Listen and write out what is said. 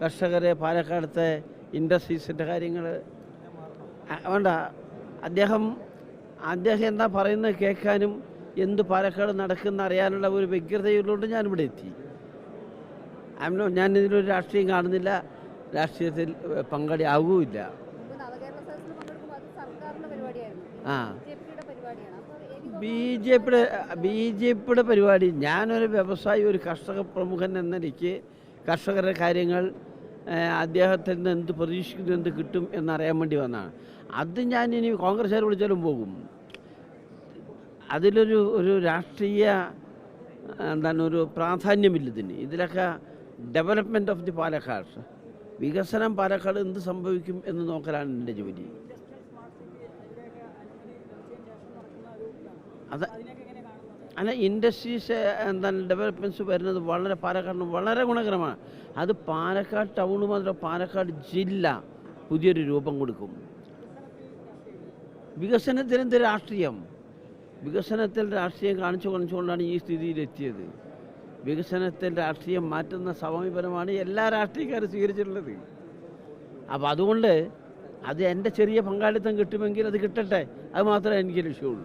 കർഷകരെ, പാലക്കാടത്തെ ഇൻഡസ്ട്രീസിൻ്റെ കാര്യങ്ങൾ വേണ്ട. അദ്ദേഹം എന്താ പറയുന്നത് കേൾക്കാനും എന്ത് പാലക്കാട് നടക്കുന്ന അറിയാനുള്ള ഒരു വ്യഗ്രതയുള്ളതുകൊണ്ട് ഞാനിവിടെ എത്തി. ഞാൻ ഇതിലൊരു രാഷ്ട്രീയം കാണുന്നില്ല, രാഷ്ട്രീയത്തിൽ പങ്കാളിയാവുകയില്ല. ആ ബി ജെ പിയുടെ പരിപാടി. ഞാനൊരു വ്യവസായി, ഒരു കർഷക പ്രമുഖൻ എന്ന നിലയ്ക്ക് കർഷകരുടെ കാര്യങ്ങൾ അദ്ദേഹത്തിൽ നിന്ന് എന്ത് പ്രതീക്ഷിക്കുന്നു, എന്ത് കിട്ടും എന്നറിയാൻ വേണ്ടി വന്നതാണ്. അത് ഞാൻ ഇനി കോൺഗ്രസ്സുകാർ വിളിച്ചാലും പോകും. ഒരു രാഷ്ട്രീയ ഒരു പ്രാധാന്യമില്ല ഇതിലൊക്കെ. ഡെവലപ്മെൻറ്റ് ഓഫ് ദി പാലക്കാട്, വികസനം പാലക്കാട് എന്ത് സംഭവിക്കും എന്ന് നോക്കലാണ് എൻ്റെ ജോലി. അല്ല, ഇൻഡസ്ട്രീസ് ഡെവലപ്മെൻറ്റ്സ് വരുന്നത് പാലക്കാടിന് വളരെ ഗുണകരമാണ്. അത് പാലക്കാട് ടൗണ് മാത്രം, പാലക്കാട് ജില്ല പുതിയൊരു രൂപം കൊടുക്കും. വികസനത്തിൽ രാഷ്ട്രീയം കാണിച്ചുകൊണ്ടാണ് ഈ സ്ഥിതിയിലെത്തിയത്. വികസനത്തിൽ രാഷ്ട്രീയം മാറ്റുന്ന സമീപനമാണ് എല്ലാ രാഷ്ട്രീയക്കാരും സ്വീകരിച്ചിട്ടുള്ളത്. അപ്പോൾ അതുകൊണ്ട് അത് എൻ്റെ ചെറിയ പങ്കാളിത്തം കിട്ടുമെങ്കിൽ അത് കിട്ടട്ടെ, അത് മാത്രമേ എനിക്ക് ലക്ഷ്യമുള്ളൂ.